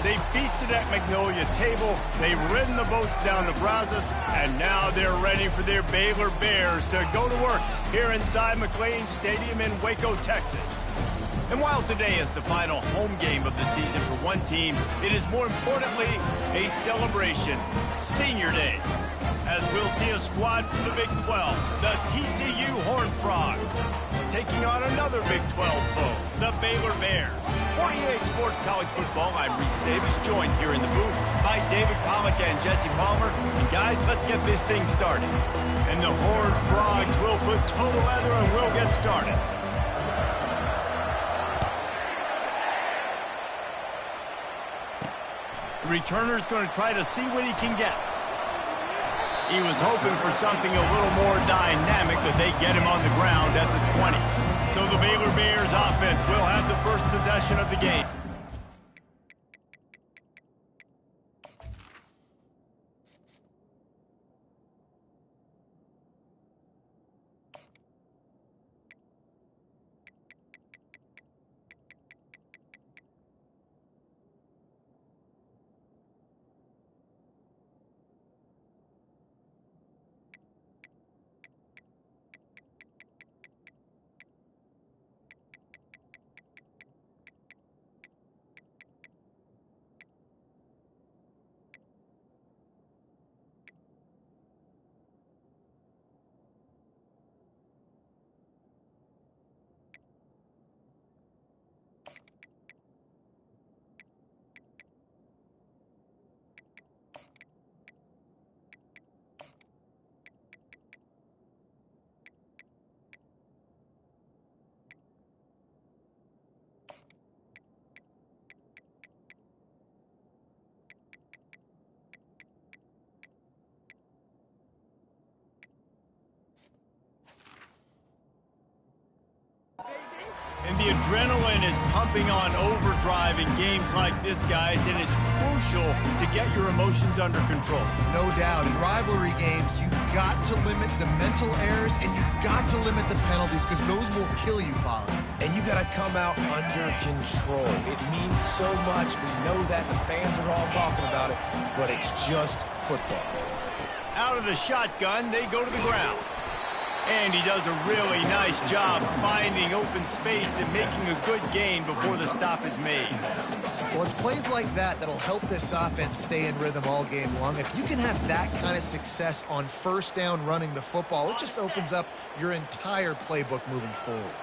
They feasted at Magnolia Table, they've ridden the boats down to Brazos, and now they're ready for their Baylor Bears to go to work here inside McLean Stadium in Waco, Texas. And while today is the final home game of the season for one team, it is more importantly a celebration, Senior Day, as we'll see a squad from the Big 12, the TCU Horned Frogs, taking on another Big 12 foe, the Baylor Bears. For EA Sports College Football, I'm Reese Davis, joined here in the booth by David Pollack and Jesse Palmer. And guys, let's get this thing started. And the Horned Frogs will put toe to leather and we'll get started. The returner's going to try to see what he can get. He was hoping for something a little more dynamic, but they get him on the ground at the 20. So the Baylor Bears offense will have the first possession of the game. And the adrenaline is pumping on overdrive in games like this, guys, and it's crucial to get your emotions under control. No doubt. In rivalry games, you've got to limit the mental errors, and you've got to limit the penalties, because those will kill you, Pollard. And you got to come out under control. It means so much. We know that. The fans are all talking about it, but it's just football. Out of the shotgun, they go to the ground. And he does a really nice job finding open space and making a good gain before the stop is made. Well, it's plays like that that'll help this offense stay in rhythm all game long. If you can have that kind of success on first down running the football, it just opens up your entire playbook moving forward.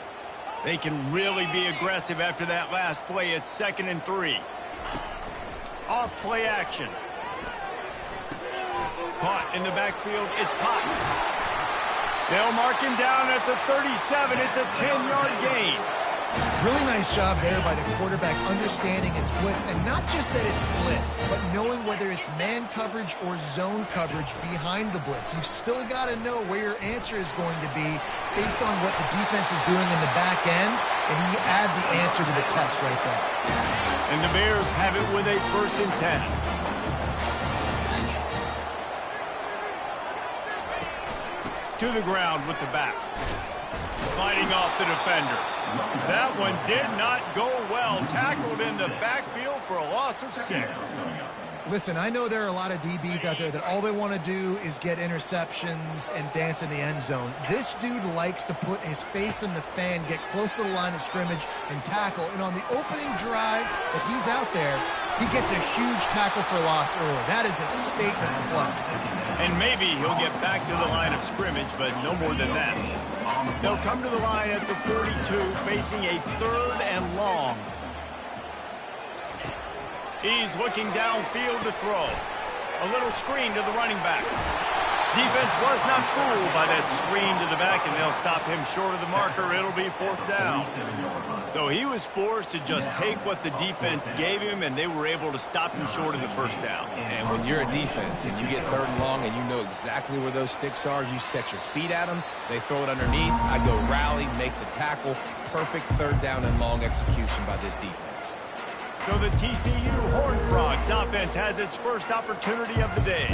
They can really be aggressive after that last play. It's 2nd and 3. Off play action. Caught in the backfield. It's Potts. They'll mark him down at the 37. It's a 10-yard gain. Really nice job there by the quarterback understanding it's blitz, and not just that it's blitz, but knowing whether it's man coverage or zone coverage behind the blitz. You've still got to know where your answer is going to be based on what the defense is doing in the back end, and you add the answer to the test right there. And the Bears have it with a 1st and 10. To the ground with the back. Fighting off the defender. That one did not go well. Tackled in the backfield for a loss of 6. Listen, I know there are a lot of DBs out there that all they want to do is get interceptions and dance in the end zone. This dude likes to put his face in the fan, get close to the line of scrimmage, and tackle. And on the opening drive that he's out there, he gets a huge tackle for loss early. That is a statement play. And maybe he'll get back to the line of scrimmage, but no more than that. They'll come to the line at the 42, facing a 3rd and long. He's looking downfield to throw. A little screen to the running back. Defense was not fooled by that screen to the back, and they'll stop him short of the marker. It'll be 4th down. So he was forced to just take what the defense gave him, and they were able to stop him short of the 1st down. And when you're a defense and you get 3rd and long and you know exactly where those sticks are, you set your feet at them, they throw it underneath, I go rally, make the tackle. Perfect 3rd down and long execution by this defense. So the TCU Horned Frogs offense has its first opportunity of the day.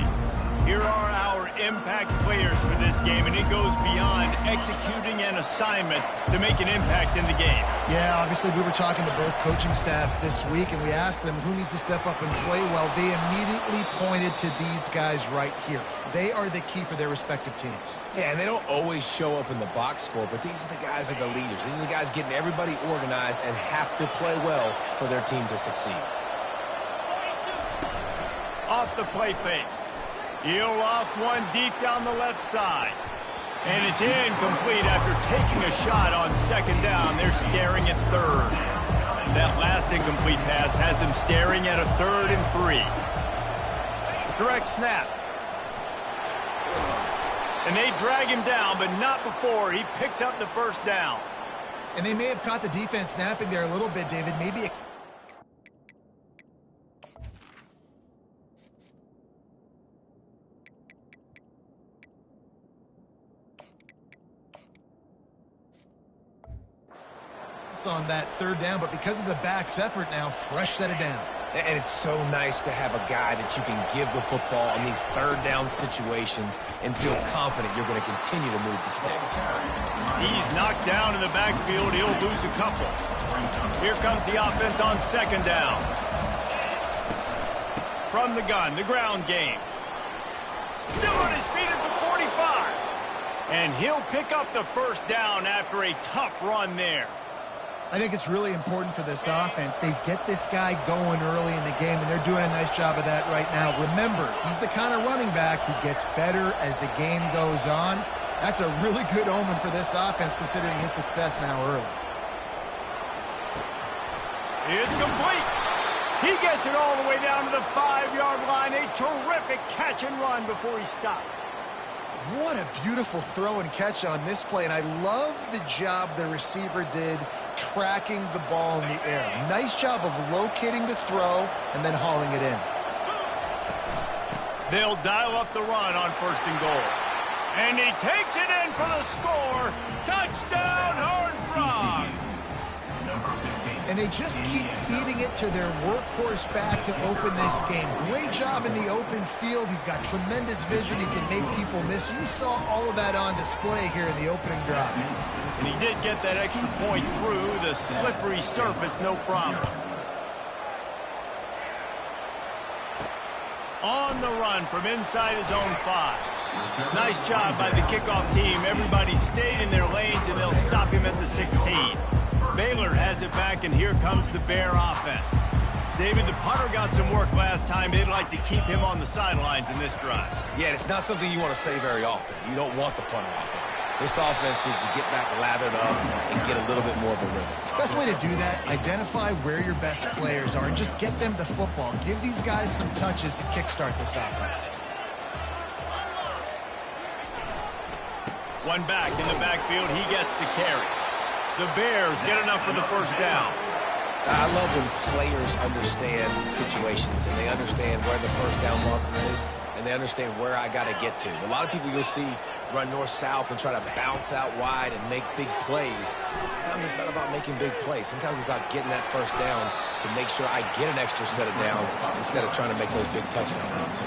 Here are our impact players for this game, and it goes beyond executing an assignment to make an impact in the game. Yeah, obviously we were talking to both coaching staffs this week, and we asked them who needs to step up and play well. They immediately pointed to these guys right here. They are the key for their respective teams. Yeah, and they don't always show up in the box score, but these are the guys that are the leaders. These are the guys getting everybody organized and have to play well for their team to succeed. Off the play fake. He'll loft one deep down the left side. And it's incomplete after taking a shot on second down. They're staring at third. That last incomplete pass has him staring at a 3rd and 3. Direct snap. And they drag him down, but not before he picks up the first down. And they may have caught the defense snapping there a little bit, David. Maybe on that 3rd down, but because of the back's effort now, fresh set of downs. And it's so nice to have a guy that you can give the football in these 3rd down situations and feel confident you're going to continue to move the sticks. He's knocked down in the backfield. He'll lose a couple. Here comes the offense on 2nd down. From the gun, the ground game. Still on his feet at the 45. And he'll pick up the first down after a tough run there. I think it's really important for this offense. They get this guy going early in the game, and they're doing a nice job of that right now. Remember, he's the kind of running back who gets better as the game goes on. That's a really good omen for this offense, considering his success now early. It's complete. He gets it all the way down to the 5-yard line. A terrific catch and run before he stopped. What a beautiful throw and catch on this play, and I love the job the receiver did tracking the ball in the air. Nice job of locating the throw and then hauling it in. They'll dial up the run on 1st and goal. And he takes it in for the score. Touchdown, Horned Frogs! And they just keep feeding it to their workhorse back to open this game. Great job in the open field. He's got tremendous vision. He can make people miss. You saw all of that on display here in the opening drive. And he did get that extra point through the slippery surface, no problem. On the run from inside his own 5. Nice job by the kickoff team. Everybody stayed in their lanes, and they'll stop him at the 16. Baylor has it back, and here comes the Bear offense. David, the punter got some work last time. They'd like to keep him on the sidelines in this drive. Yeah, it's not something you want to say very often. You don't want the punter out there. This offense needs to get back lathered up and get a little bit more of a rhythm. Best way to do that, identify where your best players are and just get them the football. Give these guys some touches to kickstart this offense. One back in the backfield. He gets the carry. The Bears get enough for the first down. I love when players understand situations and they understand where the first down marker is and they understand where I got to get to. A lot of people you'll see run north-south and try to bounce out wide and make big plays. Sometimes it's not about making big plays. Sometimes it's about getting that first down to make sure I get an extra set of downs instead of trying to make those big touchdown runs.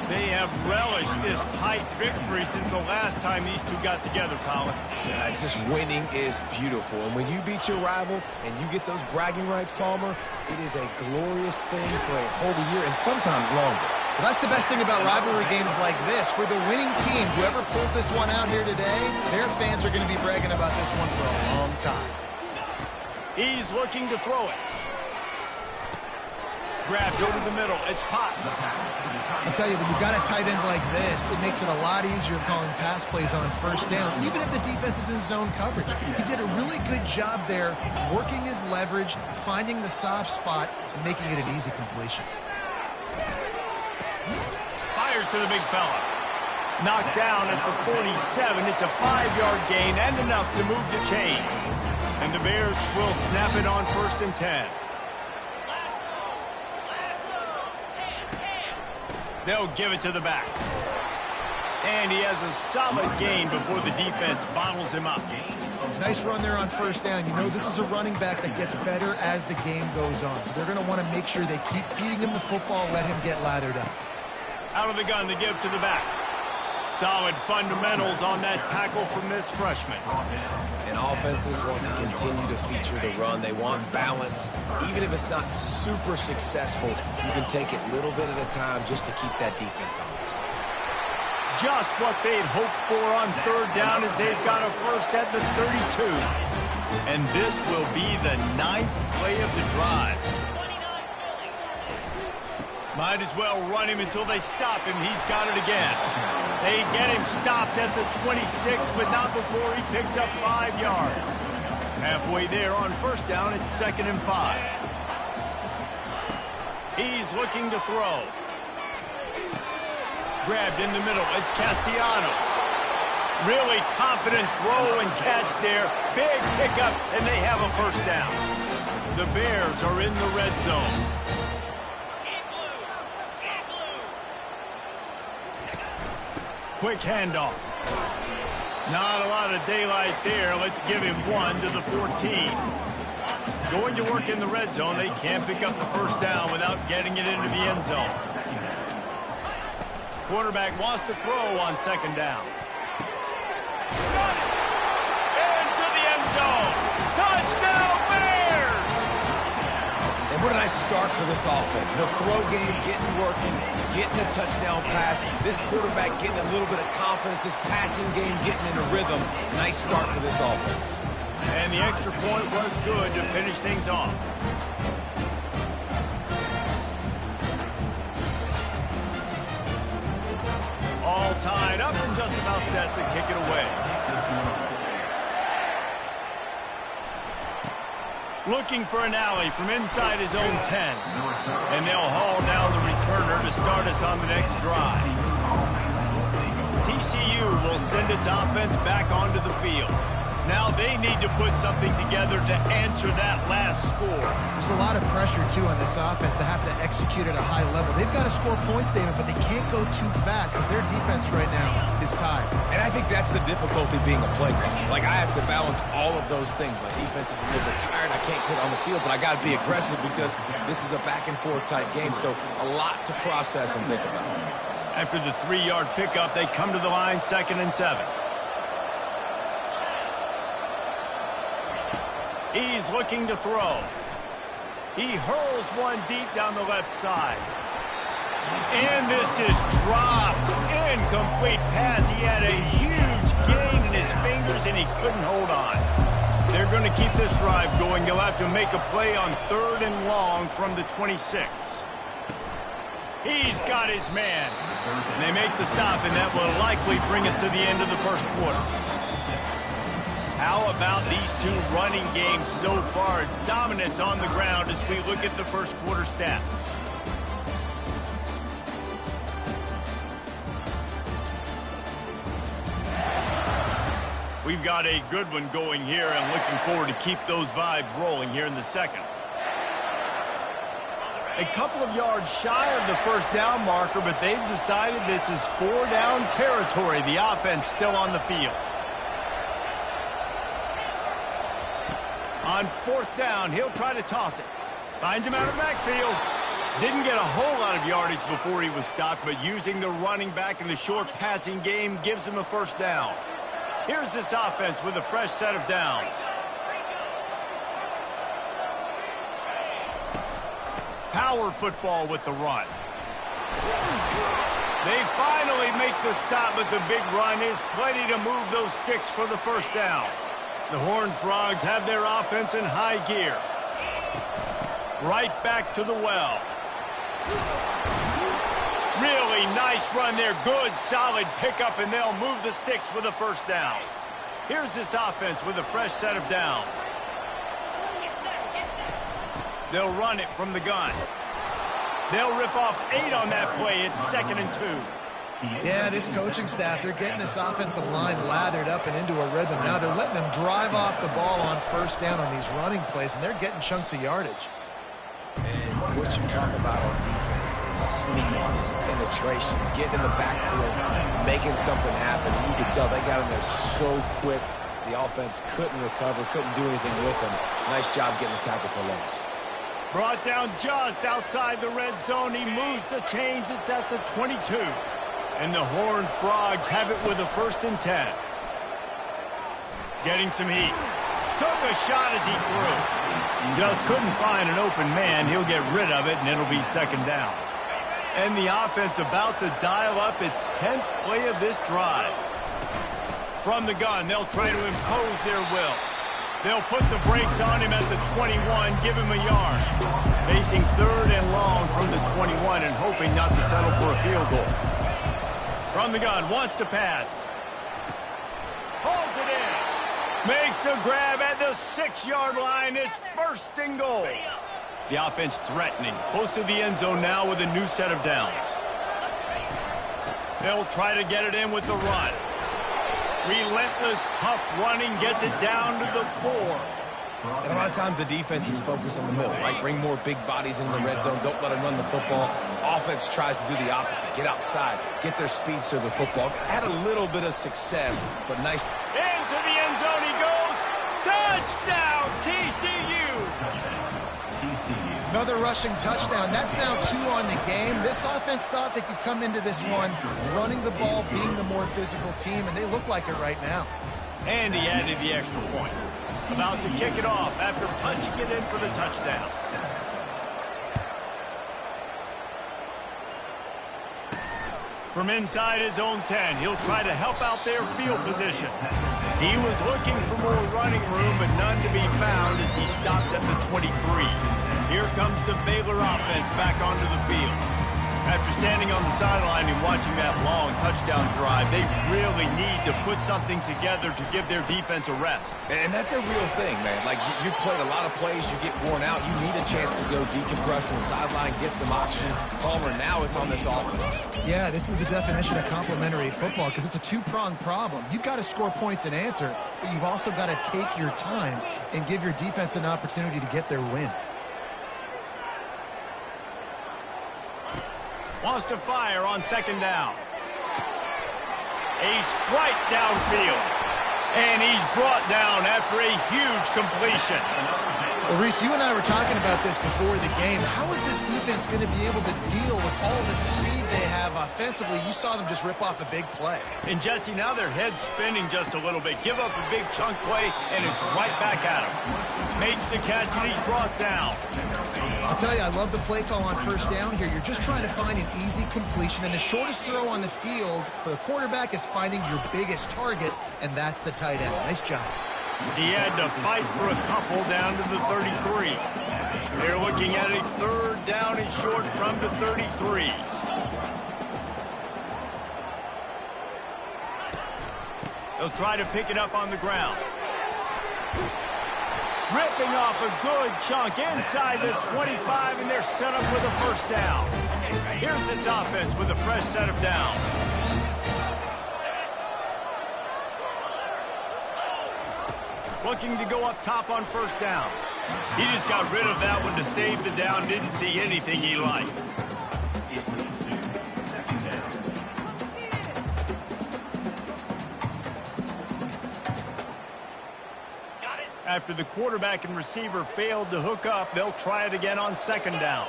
They have relished this tight victory since the last time these two got together, Colin. Yeah, it's just winning is beautiful. And when you beat your rival and you get those bragging rights, Palmer, it is a glorious thing for a whole year and sometimes longer. Well, that's the best thing about rivalry games like this. For the winning team, whoever pulls this one out here today, their fans are going to be bragging about this one for a long time. He's looking to throw it. Grabbed over the middle. It's Potts. I tell you, when you've got a tight end like this, it makes it a lot easier calling pass plays on first down, even if the defense is in zone coverage. He did a really good job there, working his leverage, finding the soft spot, and making it an easy completion. Fires to the big fella. Knocked down at the 47. It's a 5-yard gain and enough to move the chains. And the Bears will snap it on 1st and 10. They'll give it to the back. And he has a solid gain before the defense bottles him up. Nice run there on first down. You know this is a running back that gets better as the game goes on. So they're going to want to make sure they keep feeding him the football, let him get lathered up. Out of the gun to give to the back. Solid fundamentals on that tackle from this freshman. And offenses want to continue to feature the run. They want balance. Even if it's not super successful, you can take it little bit at a time just to keep that defense honest. Just what they'd hoped for on third down as they've got a first at the 32. And this will be the 9th play of the drive. Might as well run him until they stop him. He's got it again. They get him stopped at the 26, but not before he picks up 5 yards. Halfway there on first down, it's 2nd and 5. He's looking to throw. Grabbed in the middle. It's Castellanos. Really confident throw and catch there. Big pickup, and they have a first down. The Bears are in the red zone. Quick handoff. Not a lot of daylight there. Let's give him 1 to the 14. Going to work in the red zone. They can't pick up the first down without getting it into the end zone. Quarterback wants to throw on 2nd down. Into the end zone. Touchdown, Bears! And what a nice start for this offense. The throw game getting working, getting a touchdown pass. This quarterback getting a little bit of confidence. This passing game getting in a rhythm. Nice start for this offense. And the extra point was good to finish things off. All tied up and just about set to kick it away. Looking for an alley from inside his own 10. And they'll haul down the returner to start us on the next drive. TCU will send its offense back onto the field. Now they need to put something together to answer that last score. There's a lot of pressure, too, on this offense to have to execute at a high level. They've got to score points, David, but they can't go too fast because their defense right now is tired. And I think that's the difficulty being a play caller. Like, I have to balance all of those things. My defense is a little bit tired. I can't get on the field, but I got to be aggressive because this is a back-and-forth type game, so a lot to process and think about. After the 3-yard pickup, they come to the line 2nd and 7. He's looking to throw. He hurls one deep down the left side. And this is dropped. Incomplete pass. He had a huge gain in his fingers, and he couldn't hold on. They're going to keep this drive going. They'll have to make a play on 3rd and long from the 26. He's got his man. And they make the stop, and that will likely bring us to the end of the first quarter. How about these two running games so far? Dominance on the ground as we look at the first quarter stats. We've got a good one going here and looking forward to keep those vibes rolling here in the second. A couple of yards shy of the first down marker, but they've decided this is 4-down territory. The offense still on the field. On 4th down, he'll try to toss it. Finds him out of the backfield. Didn't get a whole lot of yardage before he was stopped, but using the running back in the short passing game gives him a first down. Here's this offense with a fresh set of downs. Power football with the run. They finally make the stop, but the big run is plenty to move those sticks for the first down. The Horned Frogs have their offense in high gear. Right back to the well. Really nice run there. Good, solid pickup, and they'll move the sticks with a first down. Here's this offense with a fresh set of downs. They'll run it from the gun. They'll rip off 8 on that play. It's 2nd and 2. Yeah, this coaching staff, they're getting this offensive line lathered up and into a rhythm. Now they're letting them drive off the ball on first down on these running plays, and they're getting chunks of yardage. And what you talk about on defense is speed, is penetration, getting in the backfield, making something happen. And you can tell they got in there so quick. The offense couldn't recover, couldn't do anything with them. Nice job getting the tackle for loss. Brought down just outside the red zone. He moves the chains. It's at the 22. And the Horned Frogs have it with a 1st and 10. Getting some heat. Took a shot as he threw. Just couldn't find an open man. He'll get rid of it, and it'll be 2nd down. And the offense about to dial up its 10th play of this drive. From the gun, they'll try to impose their will. They'll put the brakes on him at the 21, give him a yard. Facing 3rd and long from the 21 and hoping not to settle for a field goal. From the gun, wants to pass. Pulls it in. Makes the grab at the 6-yard line. It's 1st and goal. The offense threatening. Close to the end zone now with a new set of downs. They'll try to get it in with the run. Relentless, tough running gets it down to the 4. And a lot of times the defense is focused on the middle, right? Bring more big bodies into the red zone. Don't let them run the football. Offense tries to do the opposite. Get outside. Get their speeds to the football. Had a little bit of success, but nice. Into the end zone he goes. Touchdown, TCU. Another rushing touchdown. That's now 2 on the game. This offense thought they could come into this one running the ball, being the more physical team, and they look like it right now. And he added the extra point. About to kick it off after punching it in for the touchdown. From inside his own 10, he'll try to help out their field position. He was looking for more running room, but none to be found as he stopped at the 23. Here comes the Baylor offense back onto the field. After standing on the sideline and watching that long touchdown drive, they really need to put something together to give their defense a rest. And that's a real thing, man. Like, you played a lot of plays, you get worn out, you need a chance to go decompress on the sideline, get some oxygen. Palmer, now it's on this offense. Yeah, this is the definition of complementary football because it's a 2-pronged problem. You've got to score points and answer, but you've also got to take your time and give your defense an opportunity to get their win. Wants to fire on 2nd down. A strike downfield. And he's brought down after a huge completion. Well, Reese, you and I were talking about this before the game. How is this defense going to be able to deal with all the speed they have offensively? You saw them just rip off a big play. And, Jesse, now their head's spinning just a little bit. Give up a big chunk play, and it's right back at him. Makes the catch, and he's brought down. I'll tell you, I love the play call on 1st down here. You're just trying to find an easy completion, and the shortest throw on the field for the quarterback is finding your biggest target, and that's the tight end. Nice job. He had to fight for a couple down to the 33. They're looking at a 3rd down and short from the 33. They'll try to pick it up on the ground. Ripping off a good chunk inside the 25, and they're set up with a 1st down. Here's this offense with a fresh set of downs. Looking to go up top on 1st down. He just got rid of that one to save the down. Didn't see anything he liked. After the quarterback and receiver failed to hook up, they'll try it again on 2nd down.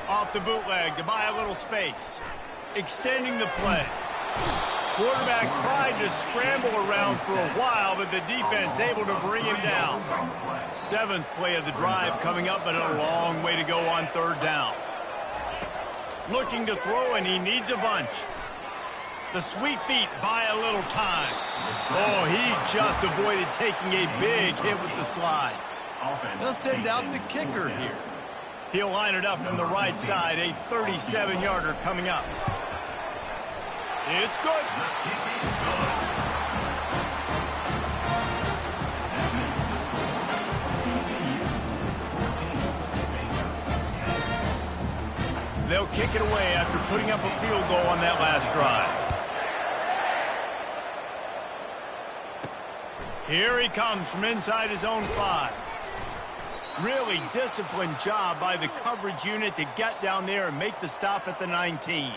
Off the bootleg to buy a little space. Extending the play. Quarterback tried to scramble around for a while, but the defense able to bring him down. 7th play of the drive coming up, but a long way to go on 3rd down. Looking to throw, and he needs a bunch. The sweet feet buy a little time. Oh, he just avoided taking a big hit with the slide. They'll send out the kicker here. He'll line it up from the right side, a 37-yarder coming up. It's good. They'll kick it away after putting up a field goal on that last drive. Here he comes from inside his own 5. Really disciplined job by the coverage unit to get down there and make the stop at the 19.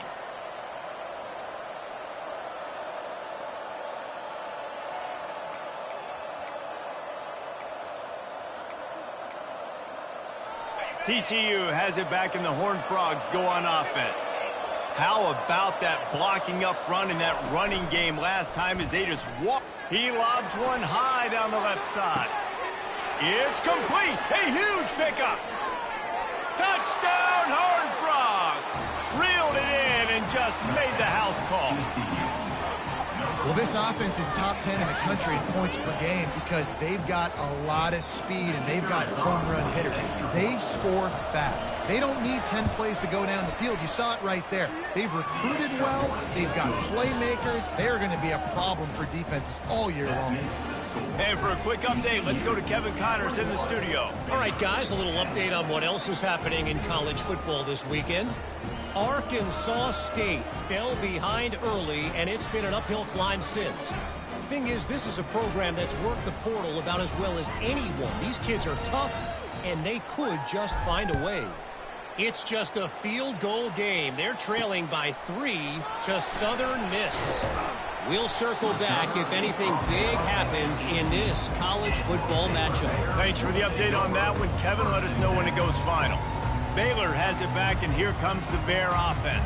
TCU has it back, and the Horned Frogs go on offense. How about that blocking up front and that running game last time as they just walk? He lobs one high down the left side. It's complete. A huge pickup. Touchdown, Horned Frogs. Reeled it in and just made the house call. Well, this offense is top 10 in the country in points per game because they've got a lot of speed and they've got home run hitters. They score fast. They don't need 10 plays to go down the field. You saw it right there. They've recruited well. They've got playmakers. They're going to be a problem for defenses all year long. And for a quick update, let's go to Kevin Connors in the studio. All right, guys, a little update on what else is happening in college football this weekend. Arkansas State fell behind early, and it's been an uphill climb since. The thing is, this is a program that's worked the portal about as well as anyone. These kids are tough, and they could just find a way. It's just a field goal game. They're trailing by 3 to Southern Miss. We'll circle back if anything big happens in this college football matchup. Thanks for the update on that one, Kevin. Let us know when it goes final. Baylor has it back, and here comes the Bear offense.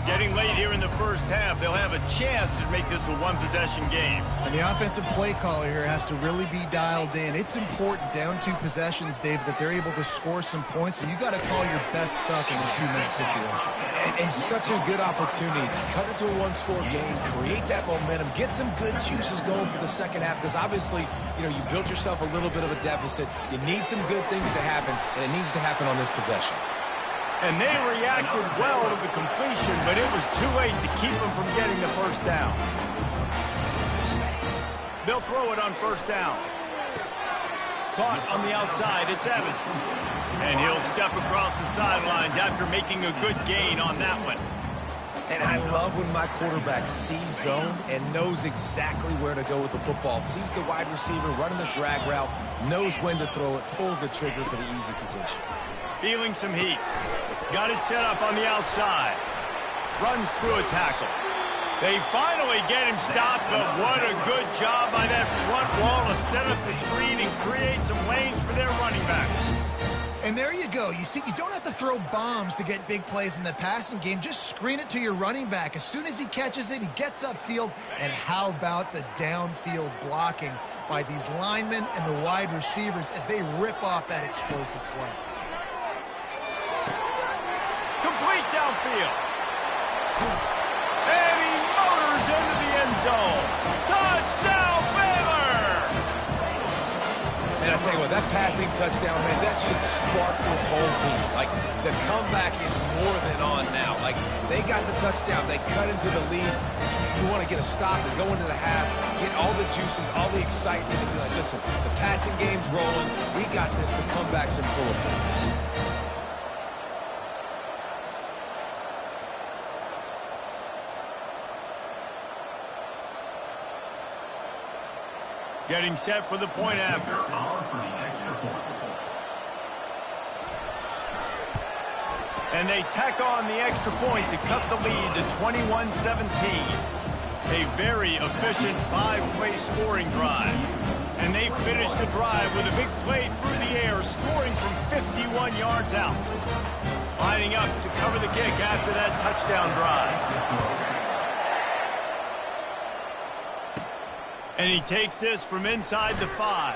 Getting late here in the first half, they'll have a chance to make this a one-possession game. And the offensive play caller here has to really be dialed in. It's important down 2 possessions, Dave, that they're able to score some points. So you got to call your best stuff in this 2-minute situation. And such a good opportunity to cut into a one-score game, create that momentum, get some good juices going for the second half. Because obviously, you built yourself a little bit of a deficit. You need some good things to happen, and it needs to happen on this possession. And they reacted well to the completion, but it was too late to keep them from getting the first down. They'll throw it on first down. Caught on the outside, it's Evans. And he'll step across the sidelines after making a good gain on that one. And I love when my quarterback sees zone and knows exactly where to go with the football. Sees the wide receiver running the drag route, knows when to throw it, pulls the trigger for the easy completion. Feeling some heat. Got it set up on the outside. Runs through a tackle. They finally get him stopped, but what a good job by that front wall to set up the screen and create some lanes for their running back. And there you go. You see, you don't have to throw bombs to get big plays in the passing game. Just screen it to your running back. As soon as he catches it, he gets upfield. And how about the downfield blocking by these linemen and the wide receivers as they rip off that explosive play. Complete downfield. And he motors into the end zone. Touchdown, Baylor! And I tell you what, that passing touchdown, man, that should spark this whole team. Like, the comeback is more than on now. Like, they got the touchdown. They cut into the lead. You want to get a stop and go into the half, get all the juices, all the excitement, and be like, listen, the passing game's rolling. We got this. The comeback's in full effect. Getting set for the point after. And they tack on the extra point to cut the lead to 21-17. A very efficient 5-play scoring drive. And they finish the drive with a big play through the air, scoring from 51 yards out. Lining up to cover the kick after that touchdown drive. And he takes this from inside the 5.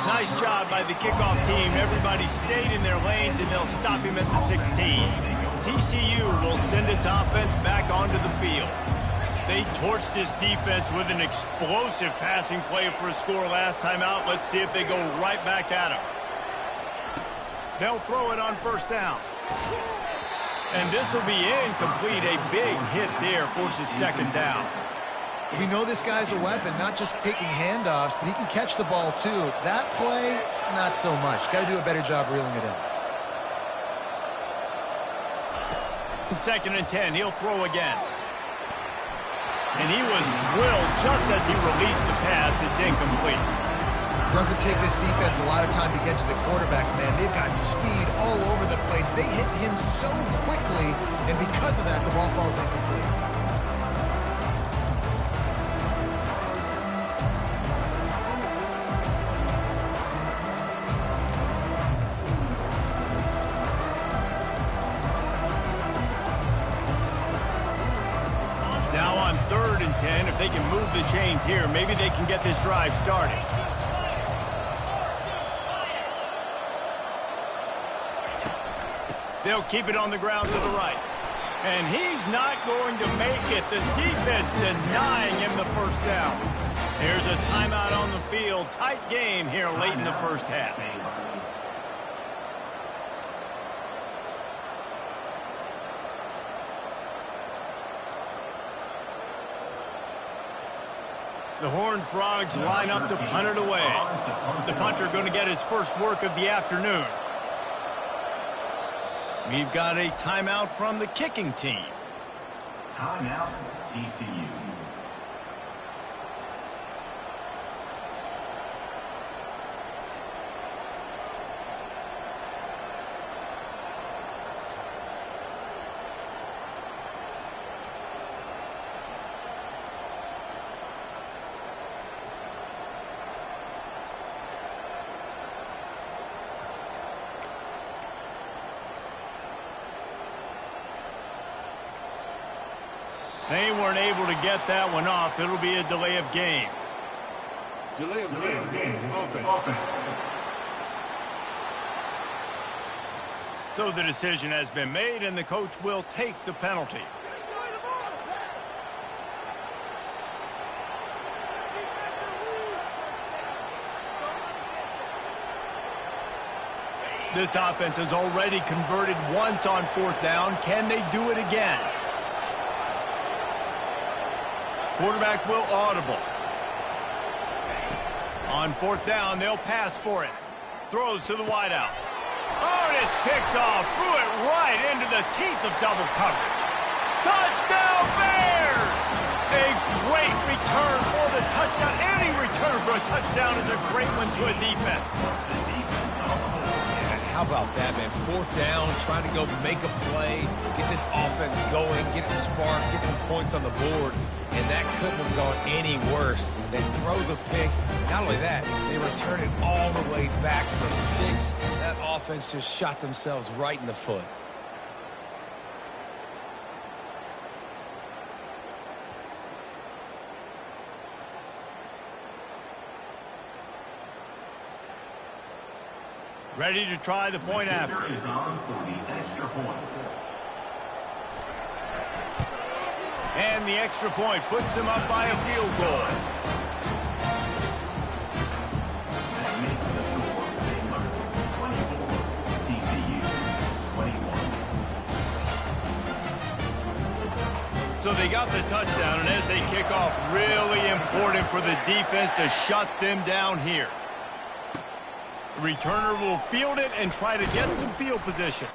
Nice job by the kickoff team. Everybody stayed in their lanes, and they'll stop him at the 16. TCU will send its offense back onto the field. They torched this defense with an explosive passing play for a score last time out. Let's see if they go right back at him. They'll throw it on first down. And this will be incomplete. A big hit there forces second down. We know this guy's a weapon, not just taking handoffs, but he can catch the ball too. That play, not so much. Got to do a better job reeling it in. Second and 10, he'll throw again. And he was drilled just as he released the pass. It's incomplete. Doesn't take this defense a lot of time to get to the quarterback, man. They've got speed all over the place. They hit him so quickly, and because of that, the ball falls incomplete. 10. If they can move the chains here, maybe they can get this drive started. They'll keep it on the ground to the right. And he's not going to make it. The defense denying him the first down. There's a timeout on the field. Tight game here late in the first half. The Horned Frogs line up to punt it away. The punter going to get his first work of the afternoon. We've got a timeout from the kicking team. Timeout, TCU. They weren't able to get that one off. It'll be a delay of game. Delay of game. Offense. So the decision has been made, and the coach will take the penalty. This offense has already converted once on fourth down. Can they do it again? Quarterback will audible. On fourth down, they'll pass for it. Throws to the wideout. Oh, and it's picked off. Threw it right into the teeth of double coverage. Touchdown Bears! A great return for the touchdown. Any return for a touchdown is a great one to a defense. How about that, man? Fourth down, trying to go make a play, get this offense going, get it sparked, get some points on the board, and that couldn't have gone any worse. They throw the pick. Not only that, they return it all the way back for 6. That offense just shot themselves right in the foot. Ready to try the point after. Is on for the extra point. And the extra point puts them up by a field goal. That makes the score Baylor 24, TCU 21. So they got the touchdown, and as they kick off, really important for the defense to shut them down here. The returner will field it and try to get some field position.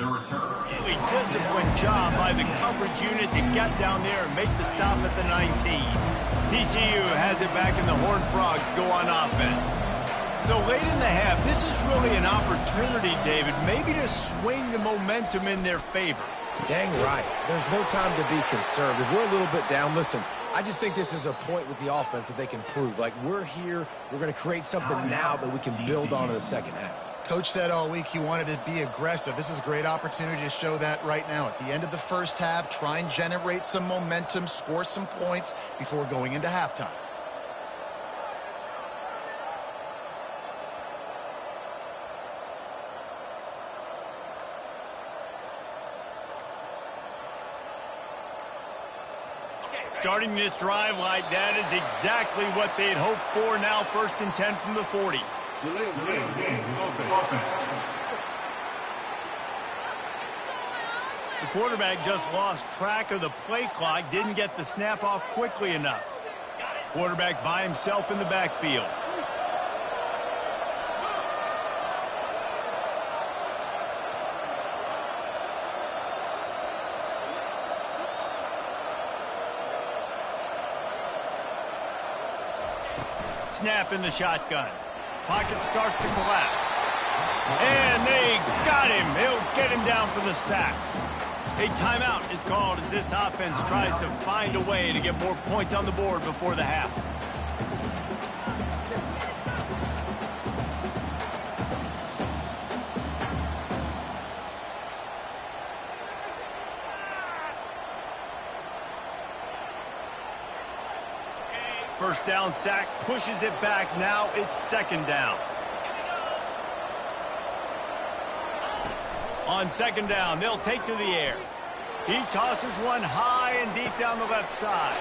The return. Really disciplined job by the coverage unit to get down there and make the stop at the 19. TCU has it back and the Horned Frogs go on offense. So late in the half, this is really an opportunity, David, maybe to swing the momentum in their favor. Dang right. There's no time to be conservative. We're a little bit down. Listen, I just think this is a point with the offense that they can prove. Like, we're here, we're going to create something now that we can build on in the second half. Coach said all week he wanted to be aggressive. This is a great opportunity to show that right now. At the end of the first half, try and generate some momentum, score some points before going into halftime. Starting this drive like that is exactly what they'd hoped for. Now 1st and 10 from the 40. The quarterback just lost track of the play clock, didn't get the snap off quickly enough. Quarterback by himself in the backfield. Snap in the shotgun. Pocket starts to collapse. And they got him. They'll get him down for the sack. A timeout is called as this offense tries to find a way to get more points on the board before the half. First down sack, pushes it back. Now it's 2nd down. On 2nd down, they'll take to the air. He tosses one high and deep down the left side.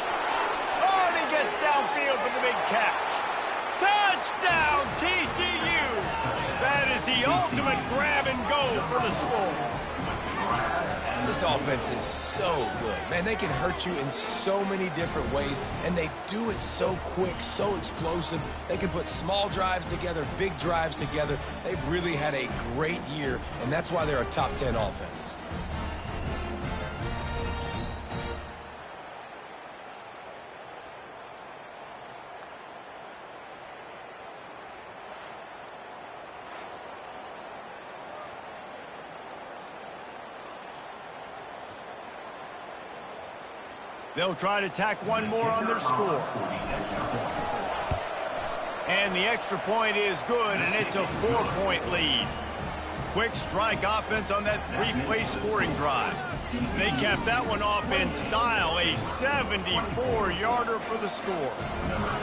Oh, and he gets downfield for the big catch. Touchdown, TCU! That is the ultimate grab and go for the score. This offense is so good. Man, they can hurt you in so many different ways, and they do it so quick, so explosive. They can put small drives together, big drives together. They've really had a great year, and that's why they're a top 10 offense. They'll try to tack one more on their score. And the extra point is good, and it's a 4-point lead. Quick strike offense on that 3-play scoring drive. They capped that one off in style, a 74-yarder for the score.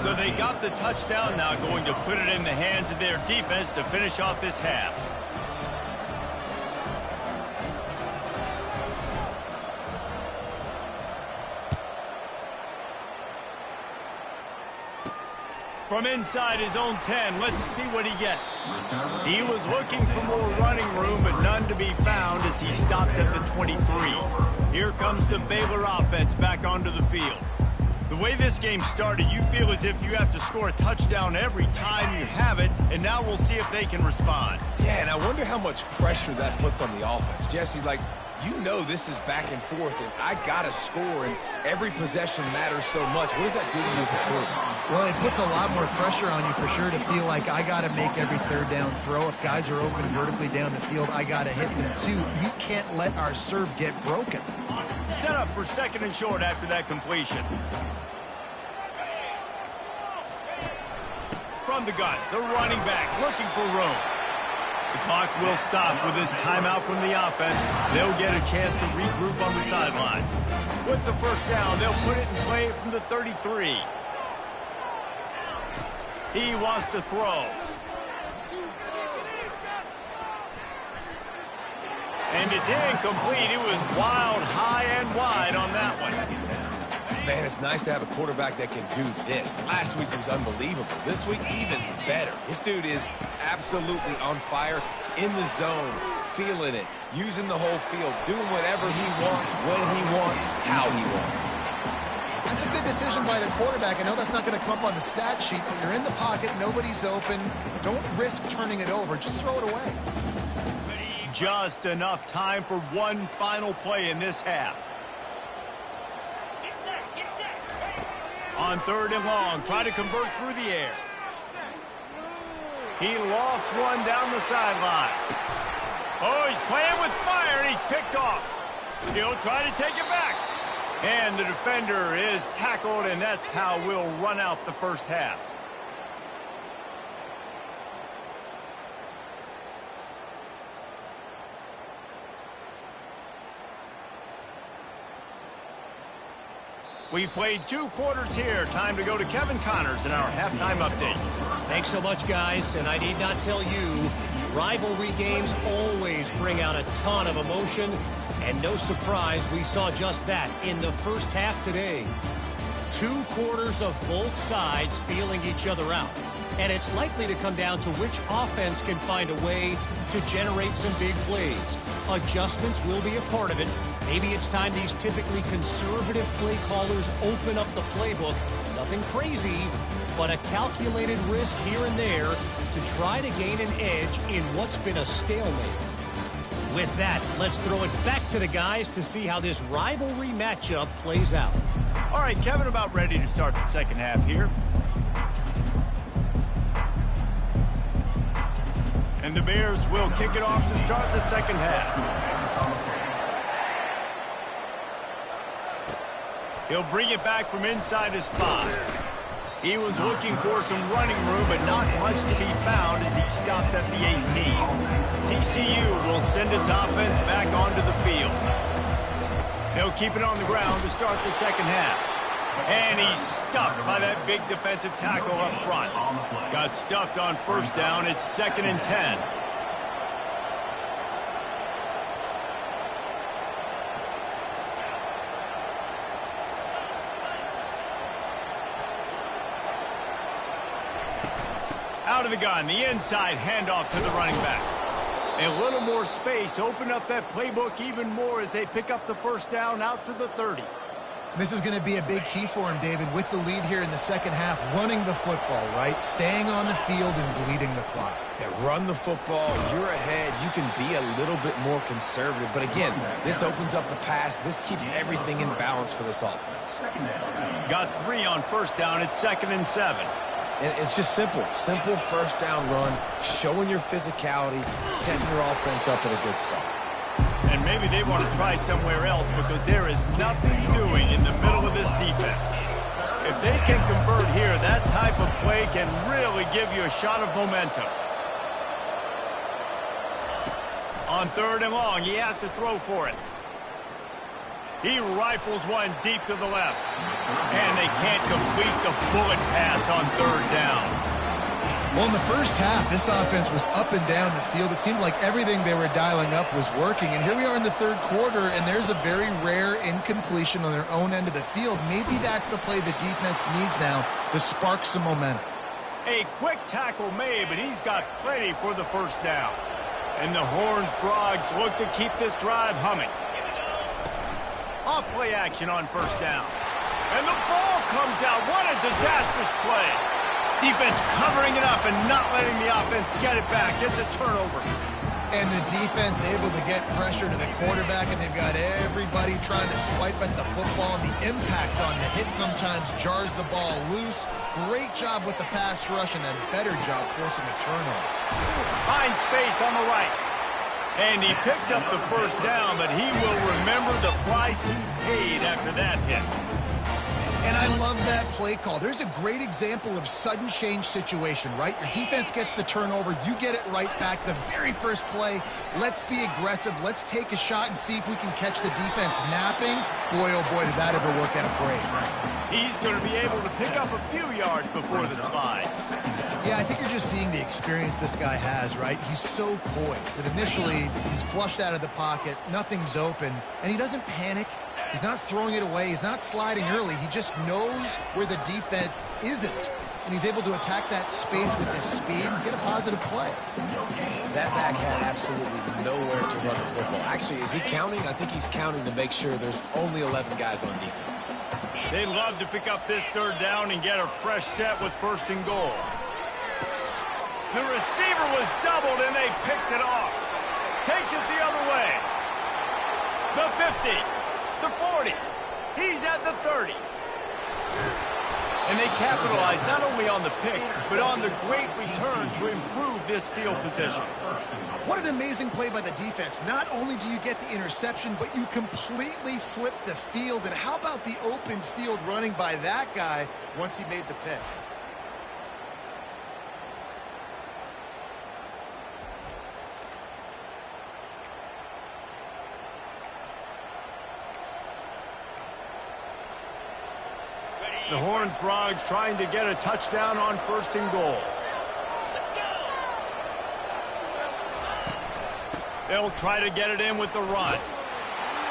So they got the touchdown, now going to put it in the hands of their defense to finish off this half. From inside his own 10, let's see what he gets. He was looking for more running room, but none to be found as he stopped at the 23. Here comes the Baylor offense back onto the field. The way this game started, you feel as if you have to score a touchdown every time you have it, and now we'll see if they can respond. Yeah, and I wonder how much pressure that puts on the offense. Jesse, like, you know this is back and forth, and I got to score, and every possession matters so much. What does that do to you as a quarterback? Well, it puts a lot more pressure on you for sure to feel like I got to make every 3rd down throw. If guys are open vertically down the field, I got to hit them too. You can't let our serve get broken. Set up for 2nd and short after that completion. From the gun, the running back looking for room. The clock will stop with this timeout from the offense. They'll get a chance to regroup on the sideline. With the 1st down, they'll put it in play from the 33. He wants to throw. And it's incomplete. It was wild, high and wide on that one. Man, it's nice to have a quarterback that can do this. Last week was unbelievable. This week, even better. This dude is absolutely on fire, in the zone, feeling it, using the whole field, doing whatever he wants, when he wants, how he wants. That's a good decision by the quarterback. I know that's not going to come up on the stat sheet, but you're in the pocket, nobody's open. Don't risk turning it over. Just throw it away. Just enough time for one final play in this half. On 3rd and long, try to convert through the air. He lofts one down the sideline. Oh, he's playing with fire, and he's picked off. He'll try to take it back. And the defender is tackled, and that's how we'll run out the first half. We've played 2 quarters here. Time to go to Kevin Connors in our halftime update. Thanks so much, guys. And I need not tell you, rivalry games always bring out a ton of emotion. And no surprise, we saw just that in the first half today. 2 quarters of both sides feeling each other out. And it's likely to come down to which offense can find a way to generate some big plays. Adjustments will be a part of it. Maybe it's time these typically conservative play callers open up the playbook. Nothing crazy, but a calculated risk here and there to try to gain an edge in what's been a stalemate. With that, let's throw it back to the guys to see how this rivalry matchup plays out. All right, Kevin, about ready to start the second half here. And the Bears will kick it off to start the second half. He'll bring it back from inside his 5. He was looking for some running room, but not much to be found as he stopped at the 18. TCU will send its offense back onto the field. They'll keep it on the ground to start the second half. And he's stuffed by that big defensive tackle up front. Got stuffed on 1st down. It's 2nd and 10. Out of the gun, the inside handoff to the running back. A little more space, open up that playbook even more as they pick up the 1st down out to the 30. This is going to be a big key for him, David, with the lead here in the second half, running the football, right? Staying on the field and bleeding the clock. Yeah, run the football. You're ahead. You can be a little bit more conservative. But again, this opens up the pass. This keeps everything in balance for this offense. Got 3 on 1st down. It's 2nd and 7. And it's just simple. Simple 1st down run, showing your physicality, setting your offense up in a good spot. And maybe they want to try somewhere else because there is nothing doing in the middle of this defense. If they can convert here, that type of play can really give you a shot of momentum. On 3rd and long, he has to throw for it. He rifles one deep to the left. And they can't complete the bullet pass on 3rd down. Well, in the first half, this offense was up and down the field. It seemed like everything they were dialing up was working. And here we are in the 3rd quarter, and there's a very rare incompletion on their own end of the field. Maybe that's the play the defense needs now to spark some momentum. A quick tackle made, but he's got plenty for the 1st down. And the Horned Frogs look to keep this drive humming. Off play action on 1st down. And the ball comes out. What a disastrous play. Defense covering it up and not letting the offense get it back. It's a turnover. And the defense able to get pressure to the quarterback, and they've got everybody trying to swipe at the football, and the impact on the hit sometimes jars the ball loose. Great job with the pass rush, and a better job forcing a turnover. Finds space on the right. And he picked up the 1st down, but he will remember the price he paid after that hit. And I love that play call. There's a great example of sudden change situation, right? Your defense gets the turnover. You get it right back. The very first play, let's be aggressive. Let's take a shot and see if we can catch the defense napping. Boy, oh boy, did that ever work out great. He's going to be able to pick up a few yards before the slide. Yeah, I think you're just seeing the experience this guy has, right? He's so poised that initially he's flushed out of the pocket, nothing's open, and he doesn't panic. He's not throwing it away. He's not sliding early. He just knows where the defense isn't. And he's able to attack that space with his speed and get a positive play. That back had absolutely nowhere to run the football. Actually, is he counting? I think he's counting to make sure there's only 11 guys on defense. They love to pick up this 3rd down and get a fresh set with 1st and goal. The receiver was doubled, and they picked it off. takes it the other way. The 50, the 40, he's at the 30. And they capitalize not only on the pick, but on the great return to improve this field position. What an amazing play by the defense. Not only do you get the interception, but you completely flip the field. And how about the open field running by that guy once he made the pick? The Horned Frogs trying to get a touchdown on 1st and goal. They'll try to get it in with the run.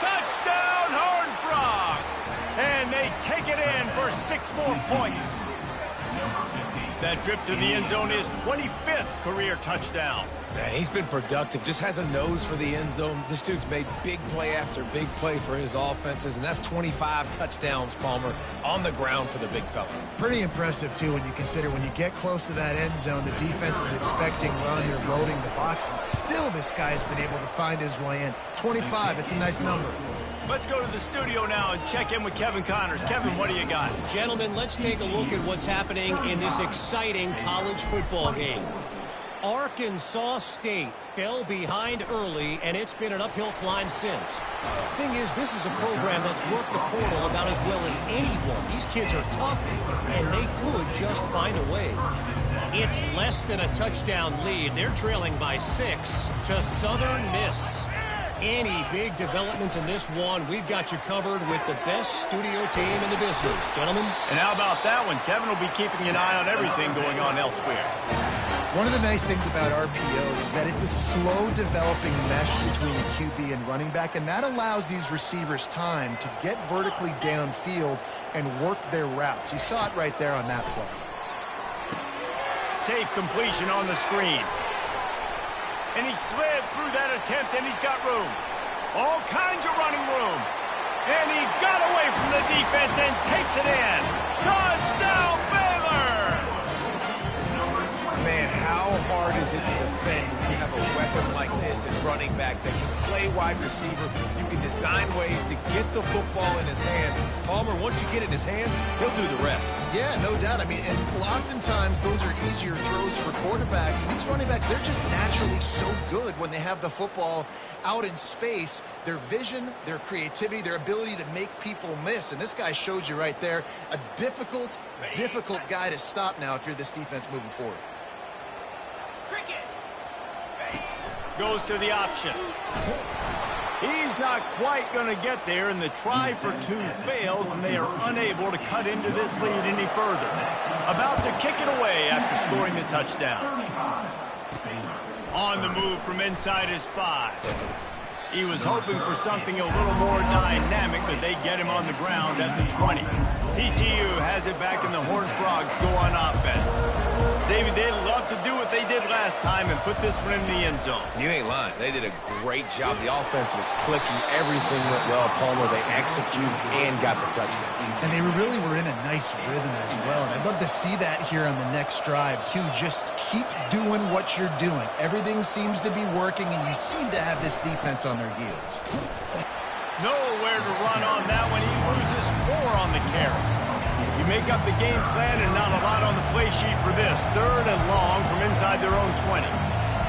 Touchdown, Horned Frogs! And they take it in for 6 more points. That trip to the end zone is 25th career touchdown. Man, he's been productive, just has a nose for the end zone. This dude's made big play after big play for his offenses, and that's 25 touchdowns, Palmer, on the ground for the big fella. Pretty impressive, too, when you consider when you get close to that end zone, the defense is expecting run, you're loading the box, and still this guy's been able to find his way in. 25, it's a nice number. Let's go to the studio now and check in with Kevin Connors. Kevin, what do you got? Gentlemen, let's take a look at what's happening in this exciting college football game. Arkansas State fell behind early, and it's been an uphill climb since. Thing is, this is a program that's worked the portal about as well as anyone. These kids are tough, and they could just find a way. It's less than a touchdown lead. They're trailing by 6 to Southern Miss. Any big developments in this one, we've got you covered with the best studio team in the business. Gentlemen? And how about that one? Kevin will be keeping an eye on everything going on elsewhere. One of the nice things about RPOs is that it's a slow developing mesh between the QB and running back, and that allows these receivers time to get vertically downfield and work their routes. You saw it right there on that play. Safe completion on the screen. And he slid through that attempt, and he's got room. All kinds of running room. And he got away from the defense and takes it in. Touchdown, Baylor! Man, how hard is it to defend when you have a weapon like this at running back that can play wide receiver? You can design ways to get the football in his hand. Palmer, once you get it in his hands, he'll do the rest. Yeah, no doubt. I mean, and oftentimes those are easier throws for quarterbacks. And these running backs, they're just naturally so good when they have the football out in space. Their vision, their creativity, their ability to make people miss. And this guy showed you right there, a difficult guy to stop now if you're this defense moving forward. Goes to the option. He's not quite going to get there, and the try for 2 fails, and they are unable to cut into this lead any further. About to kick it away after scoring the touchdown. On the move from inside his 5. He was hoping for something a little more dynamic, but they get him on the ground at the 20. TCU has it back, and the Horned Frogs go on offense. David, they'd love to do what they did last time and put this one in the end zone. You ain't lying. They did a great job. The offense was clicking. Everything went well. Palmer, they executed and got the touchdown. And they really were in a nice rhythm as well. And I'd love to see that here on the next drive, too. Just keep doing what you're doing. Everything seems to be working, and you seem to have this defense on their heels. Nowhere to run on that one. He loses 4 on the carry. You make up the game plan and not a lot on the play sheet for this. 3rd and long from inside their own 20.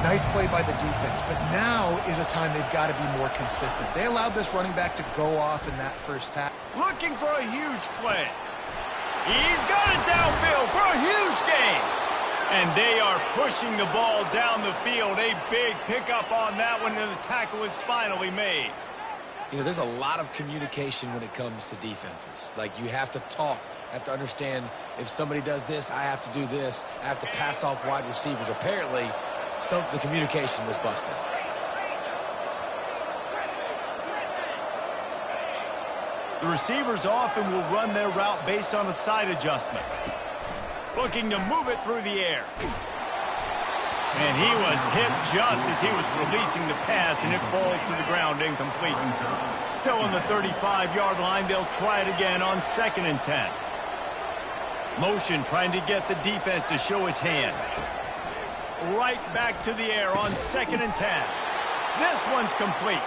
Nice play by the defense, but now is a time they've got to be more consistent. They allowed this running back to go off in that first half. Looking for a huge play. He's got it downfield for a huge gain. And they are pushing the ball down the field. A big pickup on that one, and the tackle is finally made. You know, there's a lot of communication when it comes to defenses. Like, you have to talk. You have to understand if somebody does this, I have to do this. I have to pass off wide receivers. Apparently, the communication was busted. The receivers often will run their route based on a side adjustment. Looking to move it through the air. And he was hit just as he was releasing the pass, and it falls to the ground incomplete. Still on the 35-yard line, they'll try it again on 2nd and 10. Motion trying to get the defense to show his hand. Right back to the air on 2nd and 10. This one's complete.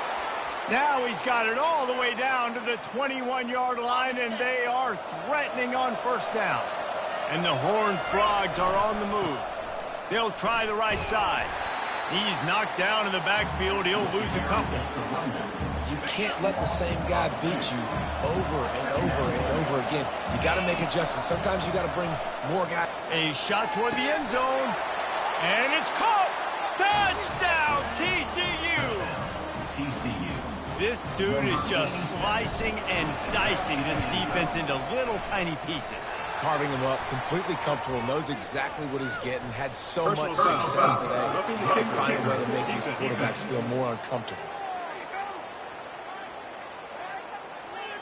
Now he's got it all the way down to the 21-yard line, and they are threatening on first down. And the Horned Frogs are on the move. They'll try the right side. He's knocked down in the backfield. He'll lose a couple. You can't let the same guy beat you over and over and over again. You got to make adjustments. Sometimes you got to bring more guys. A shot toward the end zone, and it's caught. Touchdown, TCU. TCU. This dude is just slicing and dicing this defense into little tiny pieces. Carving him up, completely comfortable, knows exactly what he's getting, had so Personal much foul. success today. Roughing the He's got to kicker. find a way to make these quarterbacks feel more uncomfortable.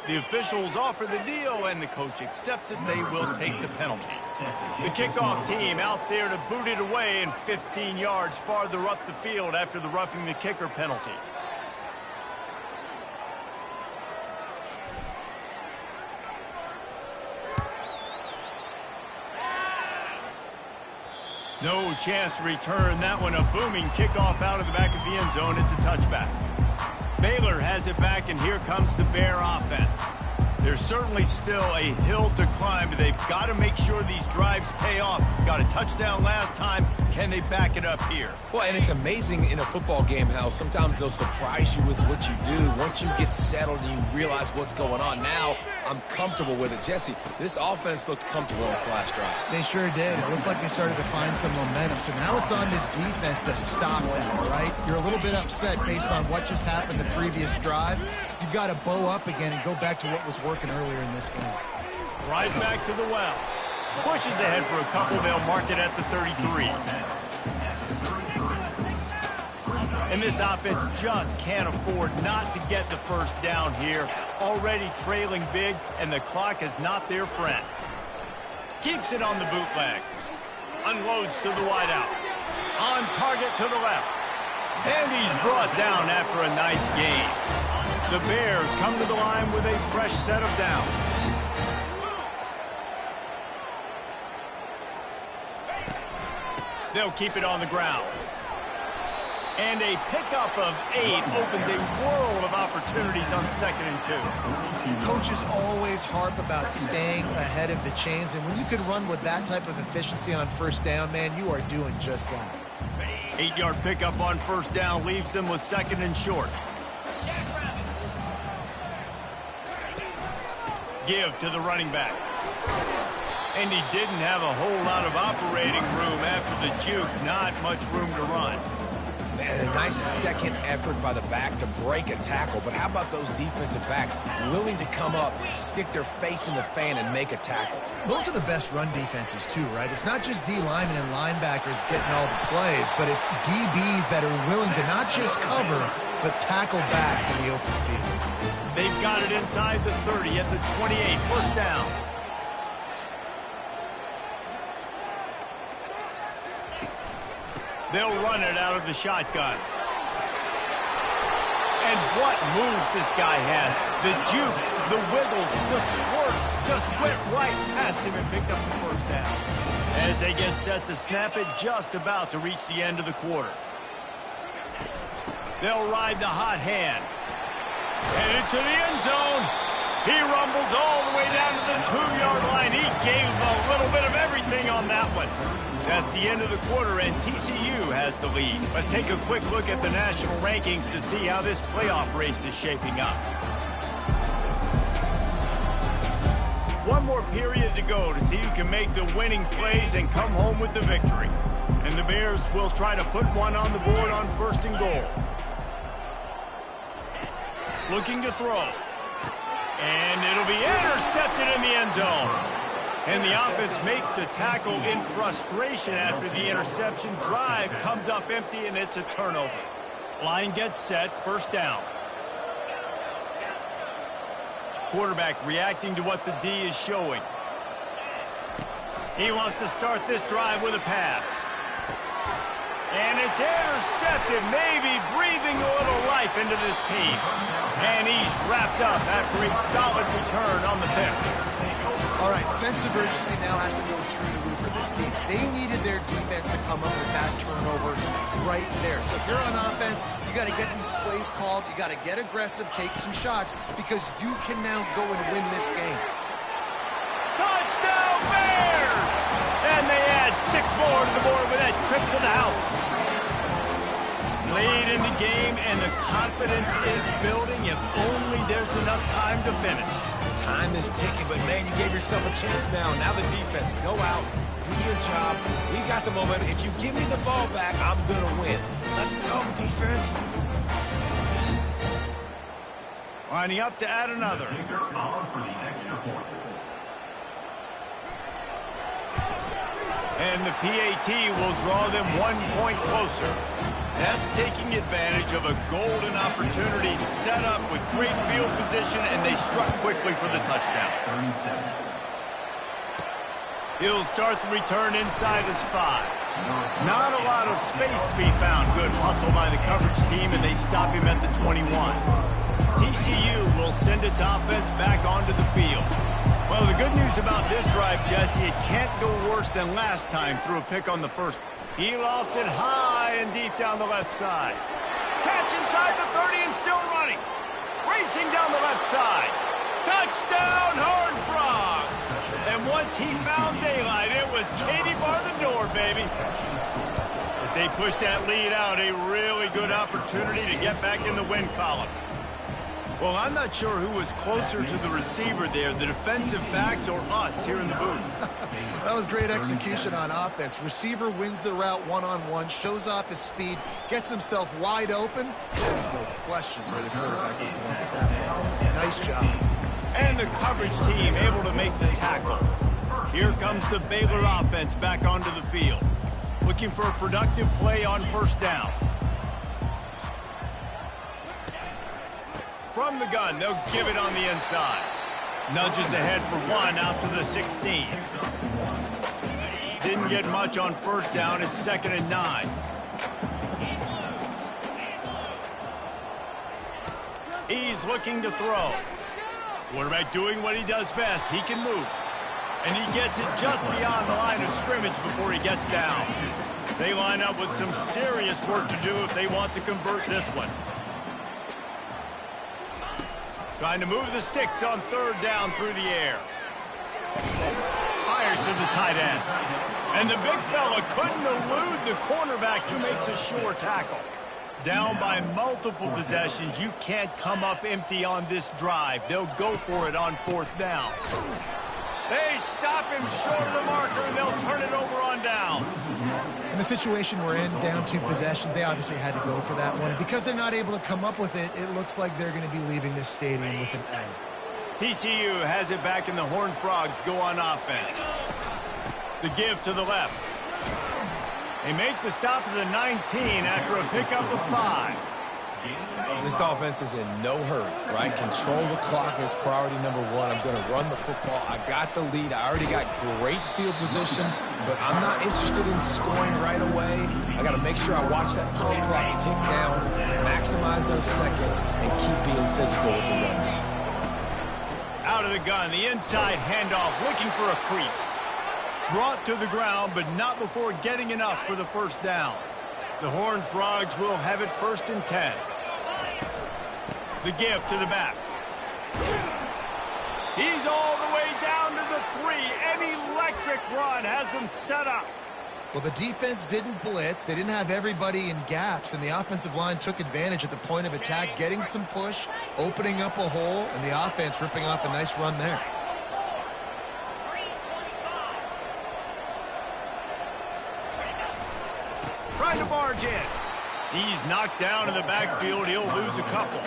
The officials offer the deal, and the coach accepts it. They will take the penalty. The kickoff team out there to boot it away and 15 yards farther up the field after the roughing the kicker penalty. No chance to return that one. A booming kickoff out of the back of the end zone. It's a touchback. Baylor has it back, and here comes the Bear offense. There's certainly still a hill to climb, but they've got to make sure these drives pay off. Got a touchdown last time. Can they back it up here? Well, and it's amazing in a football game how sometimes they'll surprise you with what you do. Once you get settled and you realize what's going on, now I'm comfortable with it. Jesse, this offense looked comfortable in its last drive. They sure did. It looked like they started to find some momentum. So now it's on this defense to stop that, all right? You're a little bit upset based on what just happened the previous drive. You've got to bow up again and go back to what was working earlier in this game. Right back to the well. Pushes ahead for a couple. They'll mark it at the 33. And this offense just can't afford not to get the first down here. Already trailing big, and the clock is not their friend. Keeps it on the bootleg. Unloads to the wideout. On target to the left. And he's brought down after a nice gain. The Bears come to the line with a fresh set of downs. They'll keep it on the ground. And a pickup of 8 opens a world of opportunities on 2nd and 2. Coaches always harp about staying ahead of the chains, and when you can run with that type of efficiency on first down, man, you are doing just that. 8-yard pickup on first down leaves them with 2nd and short. Give to the running back. And he didn't have a whole lot of operating room after the juke. Not much room to run. Man, a nice second effort by the back to break a tackle. But how about those defensive backs willing to come up, stick their face in the fan, and make a tackle? Those are the best run defenses, too, right? It's not just D linemen and linebackers getting all the plays, but it's DBs that are willing to not just cover, but tackle backs in the open field. They've got it inside the 30 at the 28. First down. They'll run it out of the shotgun. And what moves this guy has. The jukes, the wiggles, the squirts just went right past him and picked up the first down. As they get set to snap it, just about to reach the end of the quarter. They'll ride the hot hand. Headed to the end zone. He rumbles all the way down to the 2-yard line. He gave a little bit of everything on that one. That's the end of the quarter, and TCU has the lead. Let's take a quick look at the national rankings to see how this playoff race is shaping up. One more period to go to see who can make the winning plays and come home with the victory. And the Bears will try to put one on the board on 1st and goal. Looking to throw. And it'll be intercepted in the end zone. And the offense makes the tackle in frustration after the interception. Drive comes up empty, and it's a turnover. Line gets set, first down. Quarterback reacting to what the D is showing. He wants to start this drive with a pass. And it's intercepted, maybe breathing a little life into this team. And he's wrapped up after a solid return on the pick. All right, sense of urgency now has to go through the roof for this team. They needed their defense to come up with that turnover right there. So if you're on offense, you got to get these plays called. You got to get aggressive, take some shots, because you can now go and win this game. Touchdown Bears! And they add 6 more to the board with that trip to the house. Late in the game, and the confidence is building if only there's enough time to finish. Time is ticking, but man, you gave yourself a chance now. Now the defense, go out, do your job. We got the momentum. If you give me the ball back, I'm going to win. Let's go, defense. Lining up to add another. Kicker on for the extra point. And the PAT will draw them 1 point closer. That's taking advantage of a golden opportunity set up with great field position, and they struck quickly for the touchdown. 37. He'll start the return inside his 5. Not a lot of space to be found. Good hustle by the coverage team, and they stop him at the 21. TCU will send its offense back onto the field. Well, the good news about this drive, Jesse, it can't go worse than last time through a pick on the first. He lofts it high and deep down the left side. Catch inside the 30 and still running. Racing down the left side. Touchdown, Horned Frog. And once he found daylight, it was Katie bar the door, baby. As they push that lead out, a really good opportunity to get back in the win column. Well, I'm not sure who was closer to the receiver there, the defensive backs or us here in the booth. That was great execution on offense. Receiver wins the route one-on-one, shows off his speed, gets himself wide open. There's no question where the quarterback was going with that one. Nice job. And the coverage team able to make the tackle. Here comes the Baylor offense back onto the field. Looking for a productive play on first down. From the gun, they'll give it on the inside. Nudges ahead for 1 out to the 16. Didn't get much on first down. It's 2nd and 9. He's looking to throw. Quarterback doing what he does best. He can move. And he gets it just beyond the line of scrimmage before he gets down. They line up with some serious work to do if they want to convert this one. Trying to move the sticks on 3rd down through the air. Fires to the tight end. And the big fella couldn't elude the cornerback who makes a sure tackle. Down by multiple possessions, you can't come up empty on this drive. They'll go for it on 4th down. They stop him short of the marker, and they'll turn it over on down. In the situation we're in, down 2 possessions, they obviously had to go for that one. And because they're not able to come up with it, it looks like they're going to be leaving this stadium with an A. TCU has it back, and the Horned Frogs go on offense. The give to the left. They make the stop at the 19 after a pickup of 5. This offense is in no hurry, right? Control the clock is priority number 1. I'm going to run the football. I got the lead. I already got great field position, but I'm not interested in scoring right away. I got to make sure I watch that play clock tick down, maximize those seconds, and keep being physical with the run. Out of the gun, the inside handoff, looking for a crease. Brought to the ground, but not before getting enough for the first down. The Horned Frogs will have it 1st and 10. The give to the back. He's all the way down to the 3. An electric run has him set up. Well, the defense didn't blitz. They didn't have everybody in gaps, and the offensive line took advantage at the point of attack, getting some push, opening up a hole, and the offense ripping off a nice run there. Trying to barge in. He's knocked down in the backfield. He'll lose a couple.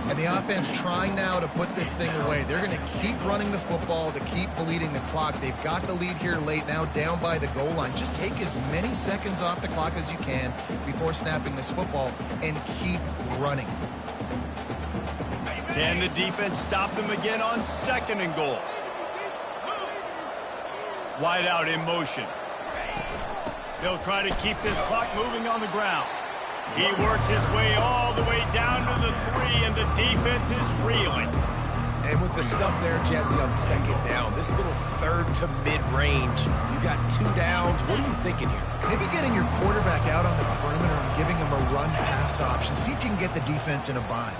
And the offense trying now to put this thing away. They're going to keep running the football to keep bleeding the clock. They've got the lead here late, now down by the goal line. Just take as many seconds off the clock as you can before snapping this football and keep running. Can the defense stop them again on 2nd and goal? Wide out in motion. They'll try to keep this clock moving on the ground. He works his way all the way down to the 3, and the defense is reeling. And with the stuff there, Jesse, on second down, this little third to mid-range, you got 2 downs. What are you thinking here? Maybe getting your quarterback out on the perimeter and giving him a run-pass option. See if you can get the defense in a bind.